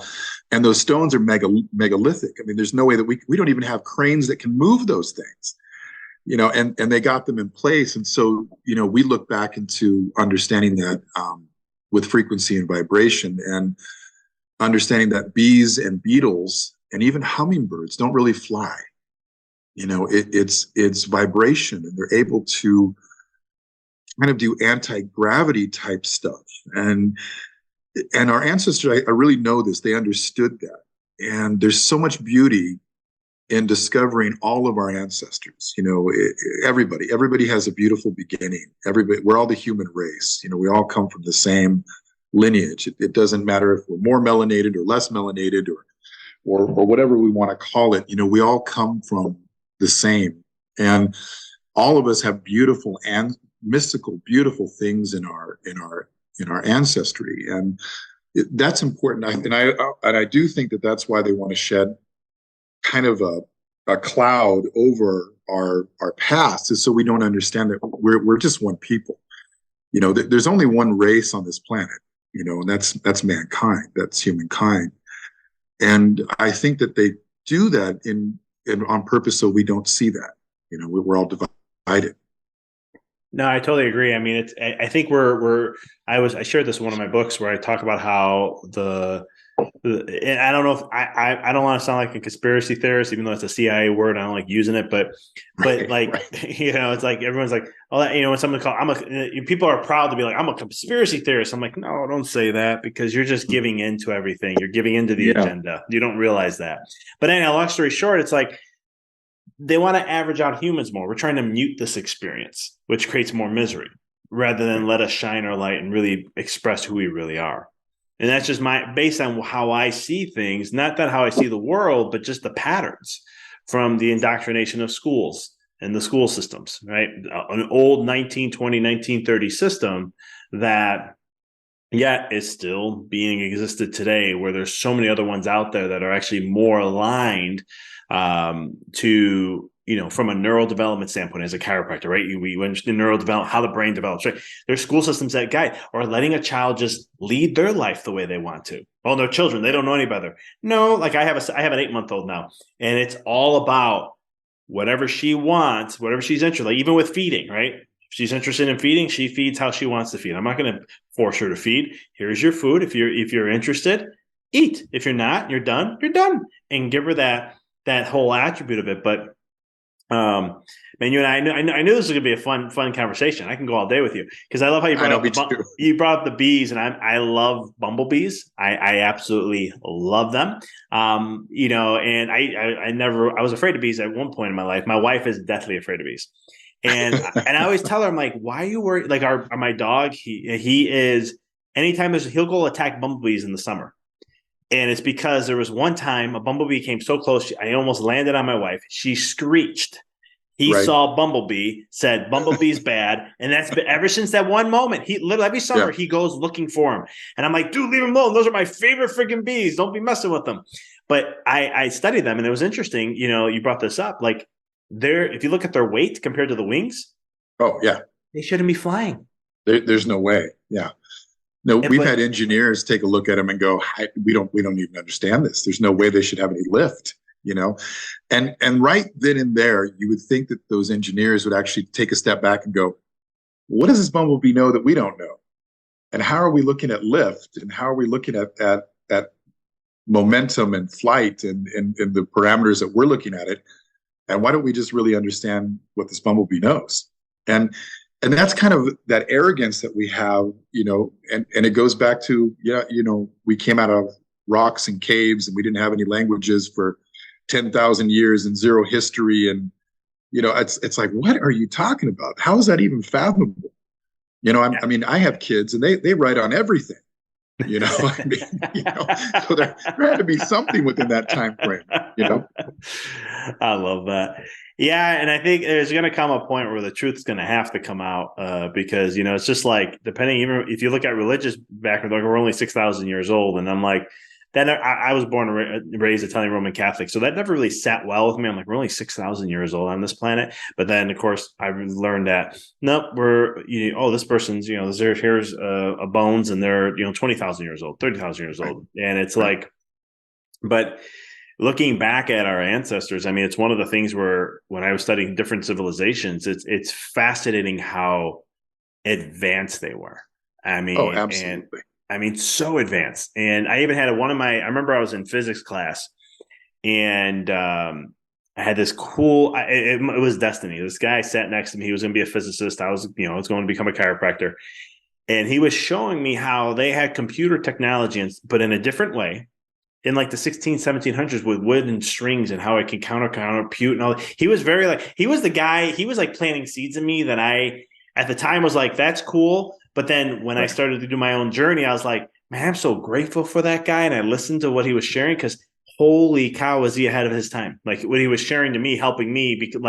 and those stones are megalithic. I mean, there's no way that we don't even have cranes that can move those things, you know, and they got them in place. And so, you know, we look back into understanding that with frequency and vibration and understanding that bees and beetles and even hummingbirds don't really fly. You know, it's vibration, and they're able to kind of do anti-gravity type stuff. And our ancestors, I really know this, they understood that. And there's so much beauty in discovering all of our ancestors. You know, everybody has a beautiful beginning. Everybody, we're all the human race. You know, we all come from the same lineage. It doesn't matter if we're more melanated or less melanated or whatever we want to call it. You know, we all come from the same. And all of us have beautiful and mystical, beautiful things in our ancestry. And that's important. And I do think that that's why they want to shed kind of a cloud over our past, is so we don't understand that we're just one people. You know, there's only one race on this planet, you know, and that's mankind, that's humankind. And I think that they do that in on purpose so we don't see that. You know, we're all divided. No, I totally agree. I mean, I think I shared this in one of my books where I talk about how and I don't know if I don't want to sound like a conspiracy theorist, even though it's a CIA word. I don't like using it, but like, right. You know, it's like everyone's like, oh, you know, when someone people are proud to be like, I'm a conspiracy theorist. I'm like, no, don't say that, because you're just giving into everything. You're giving into the agenda. You don't realize that. But anyway, long story short, it's like they want to average out humans more. We're trying to mute this experience, which creates more misery, rather than let us shine our light and really express who we really are. And that's just based on how I see things, not that how I see the world, but just the patterns from the indoctrination of schools and the school systems, right? An old 1920, 1930 system that yet is still being existed today, where there's so many other ones out there that are actually more aligned to, you know, from a neural development standpoint as a chiropractor, right? We understand neural development, how the brain develops, right? There's school systems that guide, or letting a child just lead their life the way they want to. Oh, they're children. They don't know any better. No, like I have an 8-month-old now, and it's all about whatever she wants, whatever she's interested, like even with feeding, right? If she's interested in feeding, she feeds how she wants to feed. I'm not going to force her to feed. Here's your food. If you're interested, eat. If you're not, you're done. You're done, and give her that whole attribute of it. But man, you and I knew this was gonna be a fun conversation. I can go all day with you because I love how you brought up the bees, and I love bumblebees. I absolutely love them. And I was afraid of bees at one point in my life. My wife is deathly afraid of bees, and I always tell her, I'm like, why are you worried? Like my dog, he is. Anytime he'll go attack bumblebees in the summer. And it's because there was one time a bumblebee came so close, I almost landed on my wife. She screeched. He saw bumblebee, said bumblebee's bad, and that's been ever since that one moment. He literally every summer he goes looking for him, and I'm like, dude, leave him alone. Those are my favorite freaking bees. Don't be messing with them. But I studied them, and it was interesting. You brought this up. Like if you look at their weight compared to the wings, they shouldn't be flying. There's no way. Yeah. No, we've had engineers take a look at them and go, we don't even understand this. There's no way they should have any lift, and right then and there, you would think that those engineers would actually take a step back and go, what does this bumblebee know that we don't know? And how are we looking at lift? And how are we looking at momentum and flight and the parameters that we're looking at it? And why don't we just really understand what this bumblebee knows? And that's kind of that arrogance that we have, and it goes back to, we came out of rocks and caves and we didn't have any languages for 10,000 years and zero history. And, it's like, what are you talking about? How is that even fathomable? I mean, I have kids and they write on everything, so there had to be something within that time frame, I love that. Yeah, and I think there's going to come a point where the truth's going to have to come out because it's just like depending, even if you look at religious background, like we're only 6,000 years old, and I'm like, then I was born and raised Italian Roman Catholic, so that never really sat well with me. I'm like, we're only 6,000 years old on this planet, but then of course I learned that nope, this person's here's a bones and they're 20,000 years old, 30,000 years old, and it's like, but. Looking back at our ancestors, I mean, it's one of the things where when I was studying different civilizations, it's fascinating how advanced they were. I mean, absolutely. So advanced. And I even had I remember I was in physics class and I had this cool, it was destiny. This guy sat next to me. He was going to be a physicist. I was going to become a chiropractor. And he was showing me how they had computer technology, but in a different way. In like the 1700s with wood and strings and how it can counterpute and all that. He was he was the guy, he was like planting seeds in me that I, at the time was like, that's cool. But then when I started to do my own journey, I was like, man, I'm so grateful for that guy. And I listened to what he was sharing because holy cow, was he ahead of his time. Like what he was sharing to me, helping me because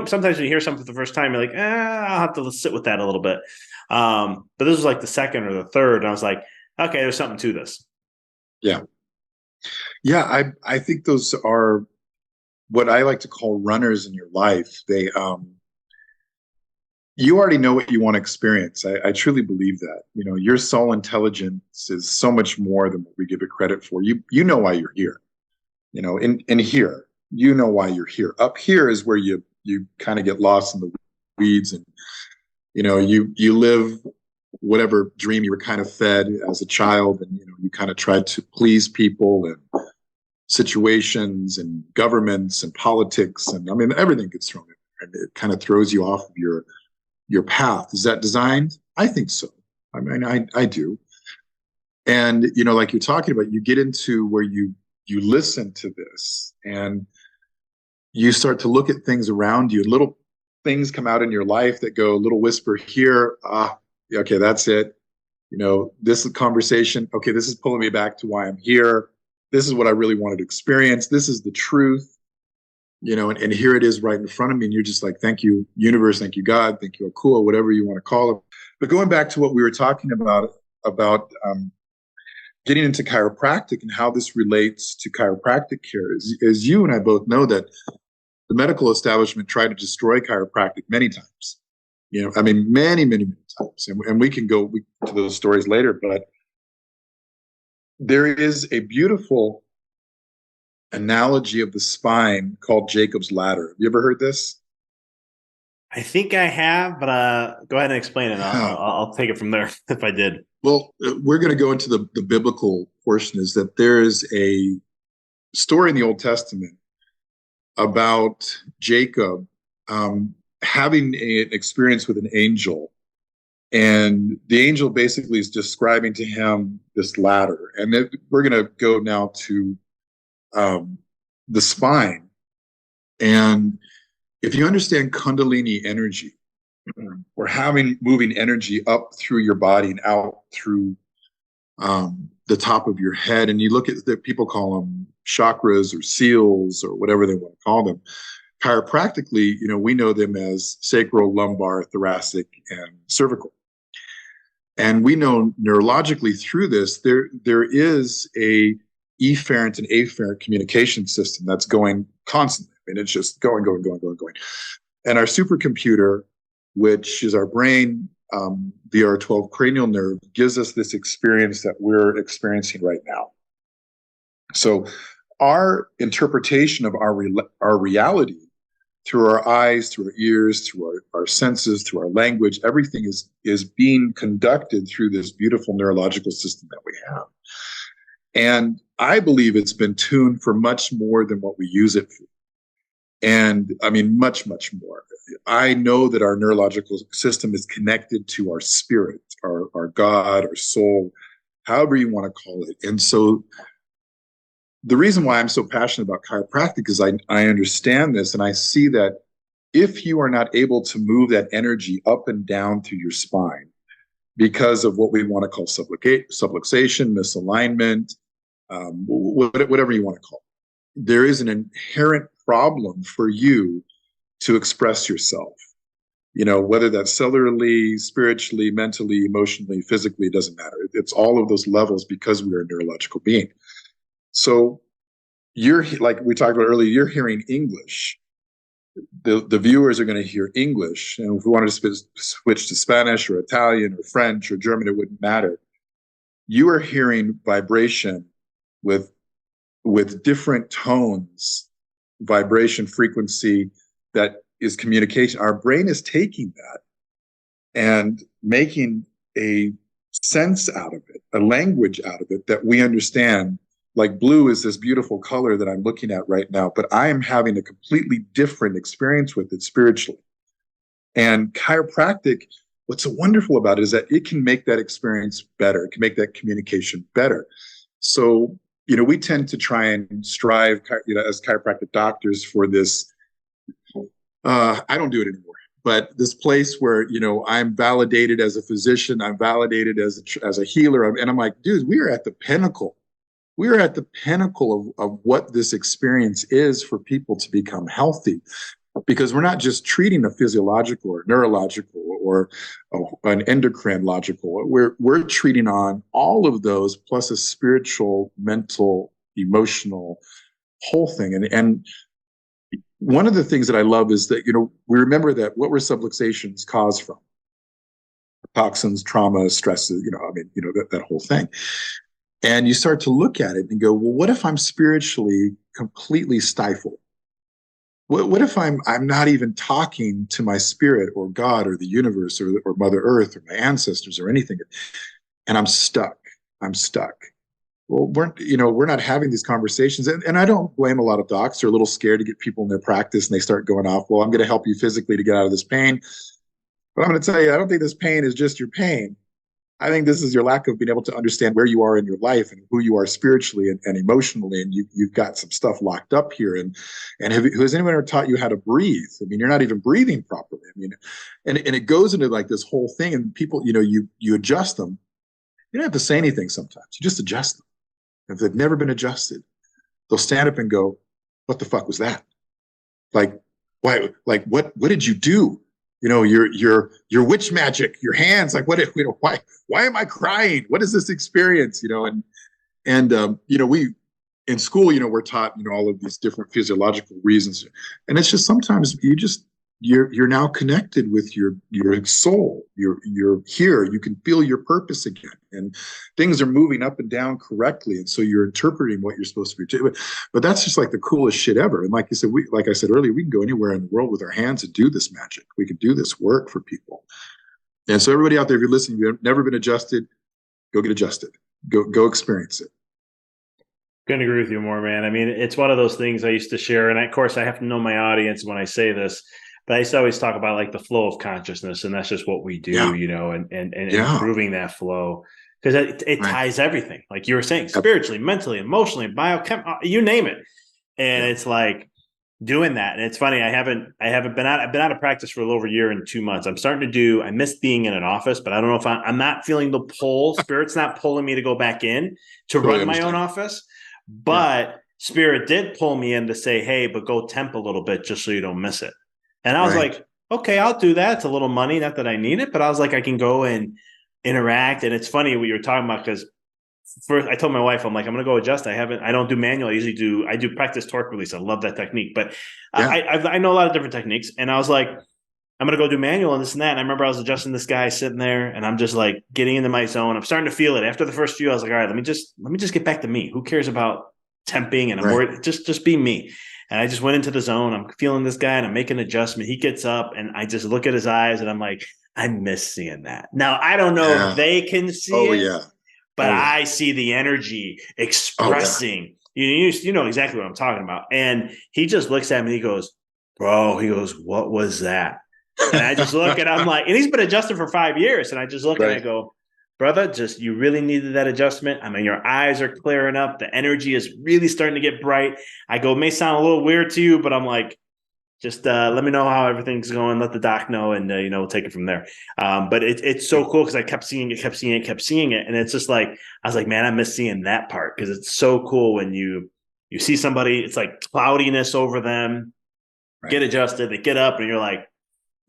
sometimes when you hear something for the first time, you're like, I'll have to sit with that a little bit. But this was like the second or the third. And I was like, okay, there's something to this. Yeah. Yeah, I think those are what I like to call runners in your life. They, you already know what you want to experience. I truly believe that. Your soul intelligence is so much more than what we give it credit for. You know why you're here. In here, you know why you're here. Up here is where you kind of get lost in the weeds, and you live whatever dream you were kind of fed as a child, and you kind of tried to please people and situations and governments and politics, and I mean everything gets thrown in there, and it kind of throws you off of your path. Is that designed? I think so. I mean, I do. And like you're talking about, you get into where you listen to this and you start to look at things around you. Little things come out in your life that go, a little whisper here. Okay, that's it. This conversation. Okay, this is pulling me back to why I'm here. This is what I really wanted to experience. This is the truth, and here it is right in front of me. And you're just like, thank you, universe. Thank you, God. Thank you, Akua, whatever you want to call it. But going back to what we were talking about getting into chiropractic and how this relates to chiropractic care is you and I both know that the medical establishment tried to destroy chiropractic many times. Many, many, many times. And we can go to those stories later, but there is a beautiful analogy of the spine called Jacob's ladder. Have you ever heard this? I think I have, but go ahead and explain it. I'll take it from there if I did. Well, we're going to go into the biblical portion. Is that there is a story in the Old Testament about Jacob having an experience with an angel. And the angel basically is describing to him this ladder. And we're going to go now to the spine. And if you understand Kundalini energy, or having moving energy up through your body and out through the top of your head, and you look at the people call them chakras or seals or whatever they want to call them. Chiropractically, we know them as sacral, lumbar, thoracic, and cervical. And we know neurologically through this, there is a efferent and afferent communication system that's going constantly. I mean, it's just going. And our supercomputer, which is our brain, via our 12 cranial nerve, gives us this experience that we're experiencing right now. So our interpretation of our reality through our eyes, through our ears, through our senses, through our language, everything is being conducted through this beautiful neurological system that we have. And I believe it's been tuned for much more than what we use it for. And I mean, much, much more. I know that our neurological system is connected to our spirit, our God, our soul, however you want to call it. And so the reason why I'm so passionate about chiropractic is I understand this, and I see that if you are not able to move that energy up and down through your spine because of what we want to call subluxation, misalignment, whatever you want to call it, there is an inherent problem for you to express yourself. Whether that's cellularly, spiritually, mentally, emotionally, physically, it doesn't matter. It's all of those levels because we are a neurological being. So you're, like we talked about earlier, you're hearing English. The viewers are going to hear English. And if we wanted to switch to Spanish or Italian or French or German, it wouldn't matter. You are hearing vibration with different tones, vibration, frequency, that is communication. Our brain is taking that and making a sense out of it, a language out of it that we understand. Like blue is this beautiful color that I'm looking at right now, but I am having a completely different experience with it spiritually. And chiropractic, what's so wonderful about it is that it can make that experience better. It can make that communication better. So, we tend to try and strive, as chiropractic doctors for this. I don't do it anymore, but this place where, I'm validated as a physician, I'm validated as a healer. And I'm like, dude, we are at the pinnacle. We are at the pinnacle of what this experience is for people to become healthy, because we're not just treating a physiological or neurological or an endocrine logical. We're treating on all of those plus a spiritual, mental, emotional whole thing. And one of the things that I love is that, we remember that what were subluxations caused from? Toxins, trauma, stresses, that whole thing. And you start to look at it and go, well, what if I'm spiritually completely stifled? What if I'm not even talking to my spirit or God or the universe or Mother Earth or my ancestors or anything, and I'm stuck? Well, we're not having these conversations, and I don't blame a lot of docs. They're a little scared to get people in their practice, and they start going off, well, I'm going to help you physically to get out of this pain. But I'm going to tell you, I don't think this pain is just your pain. I think this is your lack of being able to understand where you are in your life and who you are spiritually and emotionally. And you've got some stuff locked up here. And has anyone ever taught you how to breathe? I mean, you're not even breathing properly. I mean, and it goes into like this whole thing, and people, you adjust them. You don't have to say anything sometimes. You just adjust them. If they've never been adjusted, they'll stand up and go, what the fuck was that? Like, why, like, what did you do? Your witch magic, your hands, like, why am I crying? What is this experience? And we, in school, we're taught, all of these different physiological reasons. And it's just, sometimes you just you're now connected with your soul. You're here. You can feel your purpose again, and things are moving up and down correctly. And so you're interpreting what you're supposed to be doing. But that's just like the coolest shit ever. And like you said, like I said earlier, we can go anywhere in the world with our hands and do this magic. We can do this work for people. And so everybody out there, if you're listening, you've never been adjusted, go get adjusted. Go experience it. Couldn't agree with you more, man. I mean, it's one of those things I used to share, and of course, I have to know my audience when I say this, but I used to always talk about like the flow of consciousness, and that's just what we do, you know, and improving that flow, because it ties everything, like you were saying, spiritually, mentally, emotionally, you name it, and it's like doing that. And it's funny, I've been out of practice for a little over a year and 2 months. I miss being in an office, but I don't know if I'm not feeling the pull. Spirit's not pulling me to go back in to run my own office. But Spirit did pull me in to say, hey, but go temp a little bit just so you don't miss it. And I was like, okay, I'll do that. It's a little money, not that I need it, but I was like, I can go and interact. And it's funny what you were talking about, because first I told my wife, I'm like, I'm going to go adjust. I don't do manual. I do practice torque release. I love that technique, but I know a lot of different techniques. And I was like, I'm going to go do manual and this and that. And I remember I was adjusting this guy sitting there, and I'm just like getting into my zone. I'm starting to feel it. After the first few, I was like, all right, let me just get back to me. Who cares about temping? And I'm worried. Just be me. And I just went into the zone. I'm feeling this guy and I'm making an adjustment. He gets up and I just look at his eyes and I'm like, I miss seeing that. Now, I don't know if they can see it, but I see the energy expressing. You know exactly what I'm talking about. And he just looks at me and he goes, bro, what was that? And I just look and I'm like, and he's been adjusting for 5 years. And I just look and I go, brother, you really needed that adjustment. I mean, your eyes are clearing up. The energy is really starting to get bright. I go, it may sound a little weird to you, but I'm like, just let me know how everything's going. Let the doc know, and we'll take it from there. But it's so cool because I kept seeing it. And it's just like, I was like, man, I miss seeing that part, because it's so cool when you see somebody, it's like cloudiness over them, get adjusted, they get up, and you're like,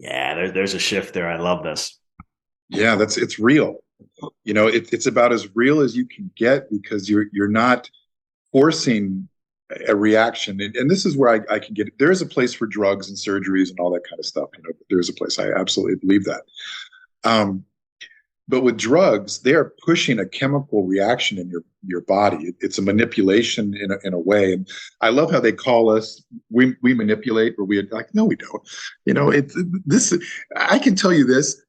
yeah, there's a shift there. I love this. Yeah, it's real. It's about as real as you can get, because you're not forcing a reaction. And this is where I can get it. There is a place for drugs and surgeries and all that kind of stuff. There is a place. I absolutely believe that. But with drugs, they are pushing a chemical reaction in your body. It's a manipulation in a way. And I love how they call us, we manipulate, or no, we don't. I can tell you this.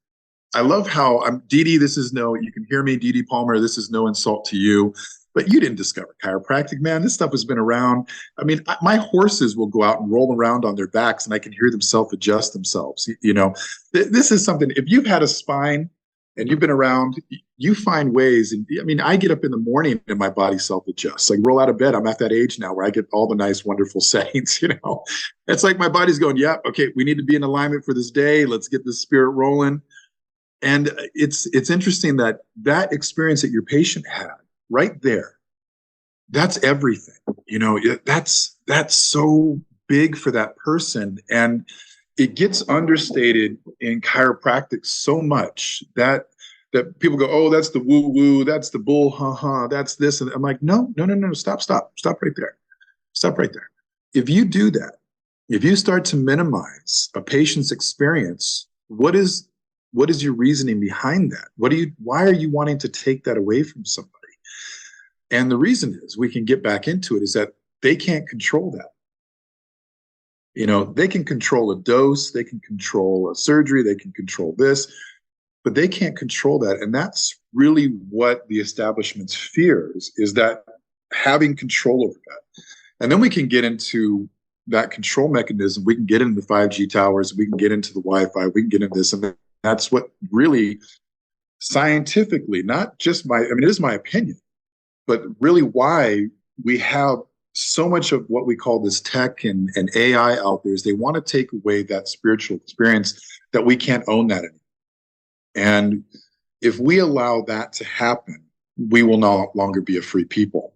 I love how Dee Dee, you can hear me, Dee Dee Palmer, this is no insult to you, but you didn't discover chiropractic, man. This stuff has been around. I mean, my horses will go out and roll around on their backs, and I can hear them self-adjust themselves. This is something, if you've had a spine and you've been around, you find ways. And I mean, I get up in the morning and my body self-adjusts. Like, roll out of bed. I'm at that age now where I get all the nice, wonderful settings, It's like my body's going, yeah, okay, we need to be in alignment for this day. Let's get this spirit rolling. And it's interesting that experience that your patient had right there, that's everything. That's so big for that person. And it gets understated in chiropractic so much that people go, oh, that's the woo woo, that's the bull, that's this. And I'm like, no, stop right there. Stop right there. If you do that, if you start to minimize a patient's experience, what is your reasoning behind that? Why are you wanting to take that away from somebody? And the reason is, we can get back into it, is that they can't control that. They can control a dose, they can control a surgery, they can control this, but they can't control that. And that's really what the establishment's fears, is that having control over that. And then we can get into that control mechanism. We can get into the 5G towers, we can get into the Wi-Fi, we can get into this. And that's what really scientifically, not just it is my opinion, but really why we have so much of what we call this tech and AI out there, is they want to take away that spiritual experience, that we can't own that anymore. And if we allow that to happen, we will no longer be a free people.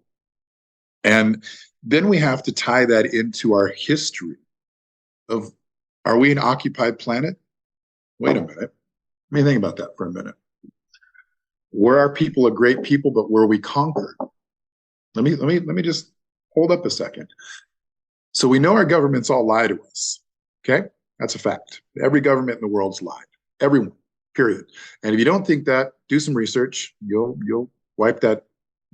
And then we have to tie that into our history of, are we an occupied planet? Wait a minute. Let me think about that for a minute. Were our people a great people, but were we conquered? Let me just hold up a second. So we know our governments all lie to us, okay? That's a fact. Every government in the world's lied. Everyone, period. And if you don't think that, do some research. You'll wipe that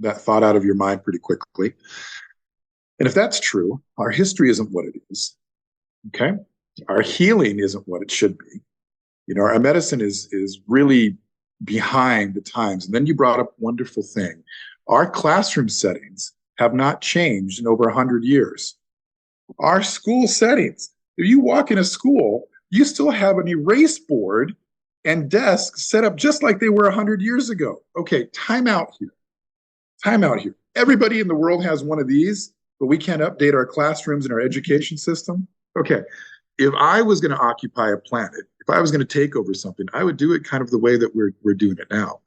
thought out of your mind pretty quickly. And if that's true, our history isn't what it is. Okay? Our healing isn't what it should be. Our medicine is really behind the times. And then you brought up a wonderful thing. Our classroom settings have not changed in over 100 years. Our school settings, if you walk in a school, you still have an erase board and desks set up just like they were 100 years ago. Okay, time out here. Time out here. Everybody in the world has one of these, but we can't update our classrooms and our education system. Okay, if I was going to occupy a planet, if I was going to take over something, I would do it kind of the way that we're doing it now.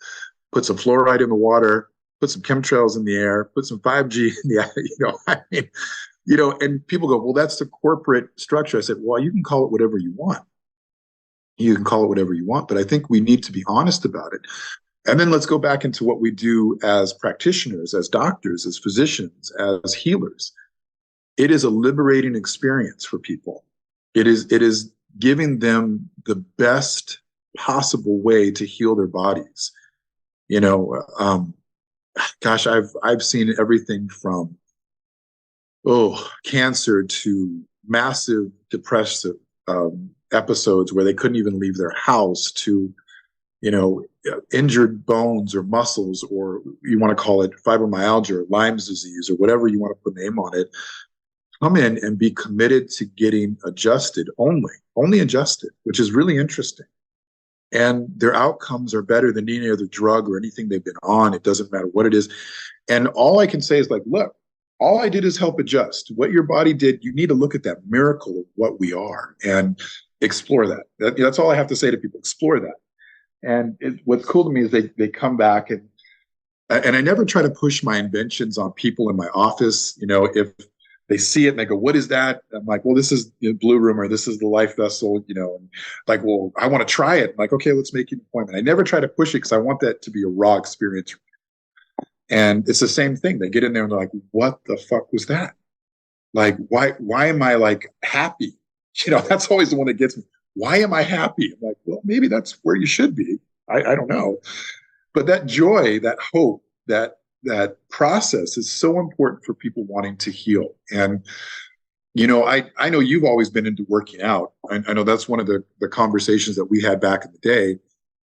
Put some fluoride in the water, put some chemtrails in the air, put some 5G in the air, and people go, well, that's the corporate structure. I said, well, you can call it whatever you want. You can call it whatever you want, but I think we need to be honest about it. And then let's go back into what we do as practitioners, as doctors, as physicians, as healers. It is a liberating experience for people. It is giving them the best possible way to heal their bodies. Gosh, I've seen everything from cancer to massive depressive episodes where they couldn't even leave their house to injured bones or muscles, or you want to call it fibromyalgia or Lyme's disease or whatever you want to put a name on it, come in and be committed to getting adjusted, only adjusted, which is really interesting. And their outcomes are better than any other drug or anything they've been on. It doesn't matter what it is. And all I can say is, like, look, all I did is help adjust. What your body did, you need to look at that miracle of what we are and explore that. That's all I have to say to people. Explore that. And what's cool to me is they come back and I never try to push my inventions on people in my office. If they see it and they go, what is that? I'm like, well, this is Blu Room, or this is the Life Vessel, and like, well, I want to try it. I'm like, okay, let's make an appointment. I never try to push it because I want that to be a raw experience. And it's the same thing. They get in there and they're like, what the fuck was that? Like, why am I like happy? That's always the one that gets me. Why am I happy? I'm like, well, maybe that's where you should be. I don't know. But that joy, that hope, that process is so important for people wanting to heal. And, I know you've always been into working out. I know that's one of the conversations that we had back in the day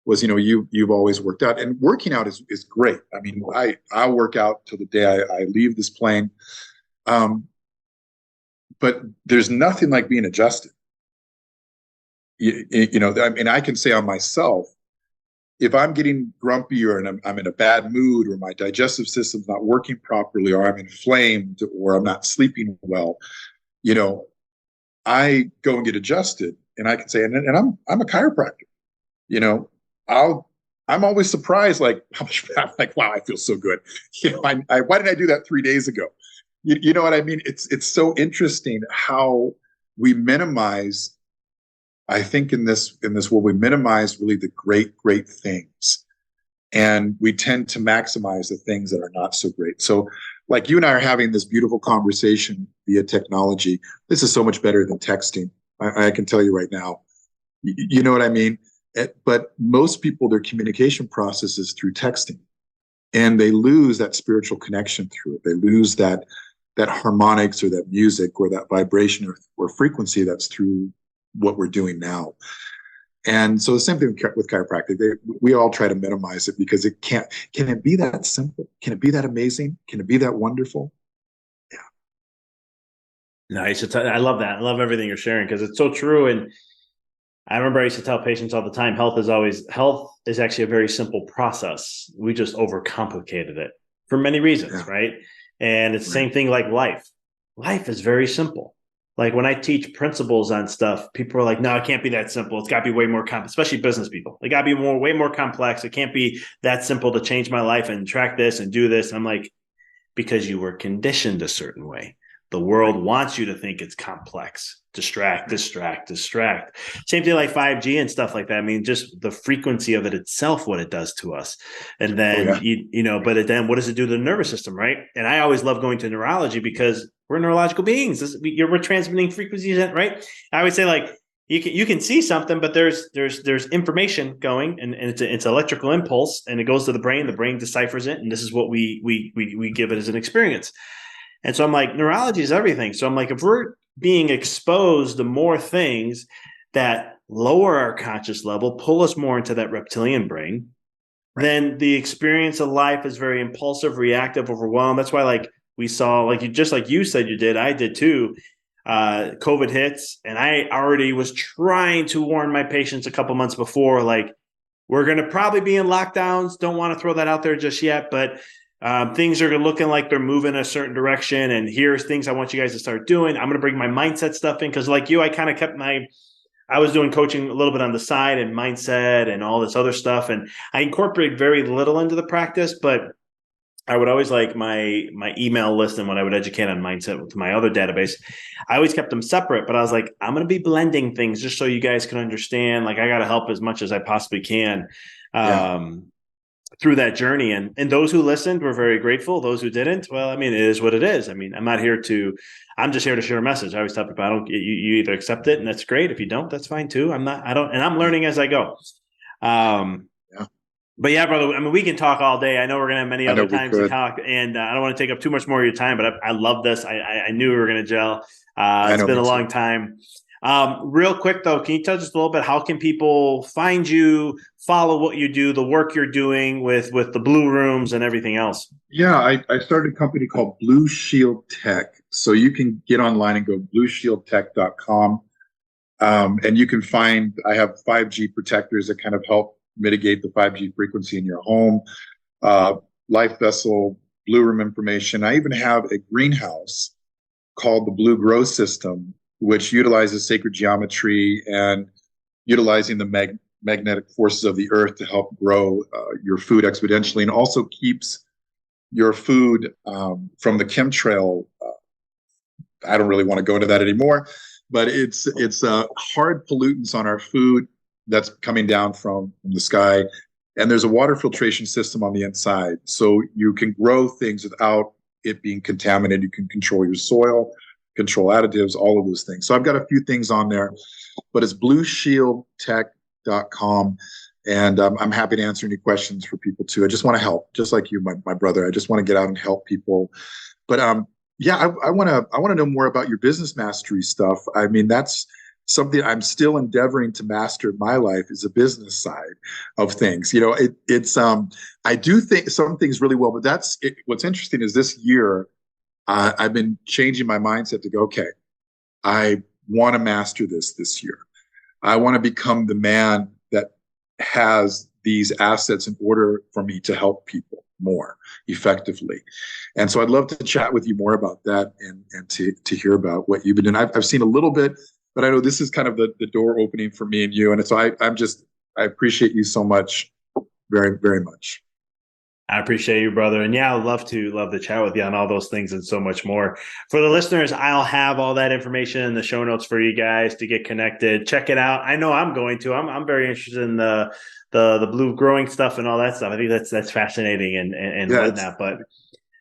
was, you've always worked out, and working out is great. I mean, I'll work out till the day I leave this plane. But there's nothing like being adjusted. I mean, I can say on myself, if I'm getting grumpy or I'm in a bad mood, or my digestive system's not working properly, or I'm inflamed, or I'm not sleeping well, I go and get adjusted, and I can say, and I'm a chiropractor, I'm always surprised, like how much I'm like, wow, I feel so good. Why did I do that 3 days ago? You know what I mean? It's so interesting how we minimize. I think in this world, we minimize really the great things, and we tend to maximize the things that are not so great. So, like you and I are having this beautiful conversation via technology. This is so much better than texting. I can tell you right now. You know what I mean? But most people, their communication process is through texting, and they lose that spiritual connection through it. They lose that harmonics or that music or that vibration or frequency that's through what we're doing now. And so the same thing with chiropractic. We all try to minimize it because can it be that simple? Can it be that amazing? Can it be that wonderful? Yeah. Nice. I love that. I love everything you're sharing because it's so true. And I remember I used to tell patients all the time, health is actually a very simple process. We just overcomplicated it for many reasons, right? And it's the same thing like life. Life is very simple. Like when I teach principles on stuff, people are like, no, it can't be that simple. It's got to be way more complex, especially business people. It got to be way more complex. It can't be that simple to change my life and track this and do this. And I'm like, because you were conditioned a certain way. The world wants you to think it's complex. Distract. Same thing like 5G and stuff like that. I mean, just the frequency of it itself, what it does to us. And then, then what does it do to the nervous system, right? And I always love going to neurology because we're neurological beings. We're transmitting frequencies, right? I would say like you can see something, but there's information going, and it's electrical impulse, and it goes to the brain. The brain deciphers it, and this is what we give it as an experience. And so I'm like, neurology is everything. So I'm like, if we're being exposed to more things that lower our conscious level, pull us more into that reptilian brain, then the experience of life is very impulsive, reactive, overwhelmed. That's why, like, we saw, like, just like you said you did, I did too. COVID hits, and I already was trying to warn my patients a couple months before, like, we're going to probably be in lockdowns. Don't want to throw that out there just yet, but things are looking like they're moving a certain direction. And here's things I want you guys to start doing. I'm going to bring my mindset stuff in, because like you, I kind of kept I was doing coaching a little bit on the side and mindset and all this other stuff. And I incorporated very little into the practice, but I would always like my email list, and when I would educate on mindset with my other database, I always kept them separate. But I was like, I'm going to be blending things just so you guys can understand. Like, I got to help as much as I possibly can through that journey. And those who listened were very grateful. Those who didn't, well, I mean, it is what it is. I mean, I'm just here to share a message. I always tell people, you either accept it, and that's great. If you don't, that's fine too. And I'm learning as I go. But yeah, brother, I mean, we can talk all day. I know we're going to have many other times to talk, and I don't want to take up too much more of your time, but I love this. I knew we were going to gel. It's been a long time. Real quick though, can you tell just a little bit, how can people find you, follow what you do, the work you're doing with the Blu Rooms and everything else? Yeah, I started a company called Blue Shield Tech. So you can get online and go blueshieldtech.com. And you can find, I have 5G protectors that kind of help mitigate the 5G frequency in your home, life vessel, Blu Room information. I even have a greenhouse called the Blue Grow System, which utilizes sacred geometry and utilizing the magnetic forces of the earth to help grow your food exponentially, and also keeps your food from the chemtrail. I don't really want to go into that anymore, but it's hard pollutants on our food that's coming down from the sky. And there's a water filtration system on the inside. So you can grow things without it being contaminated. You can control your soil, control additives, all of those things. So I've got a few things on there, but it's blueshieldtech.com. And I'm happy to answer any questions for people too. I just want to help, just like you, my brother. I just want to get out and help people. But yeah, I want to know more about your business mastery stuff. I mean, that's something I'm still endeavoring to master in my life, is the business side of things. You know, I do think some things really well, but what's interesting is this year, I've been changing my mindset to go, okay, I want to master this year. I want to become the man that has these assets in order for me to help people more effectively. And so I'd love to chat with you more about that, and to hear about what you've been doing. I've seen a little bit, but I know this is kind of the door opening for me and you. And so I appreciate you so much, very, very much. I appreciate you, brother. And yeah, I'd love to chat with you on all those things and so much more. For the listeners, I'll have all that information in the show notes for you guys to get connected. Check it out. I know I'm going to. I'm very interested in the blue growing stuff and all that stuff. I think that's fascinating and whatnot. But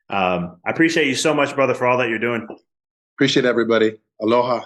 I appreciate you so much, brother, for all that you're doing. Appreciate everybody. Aloha.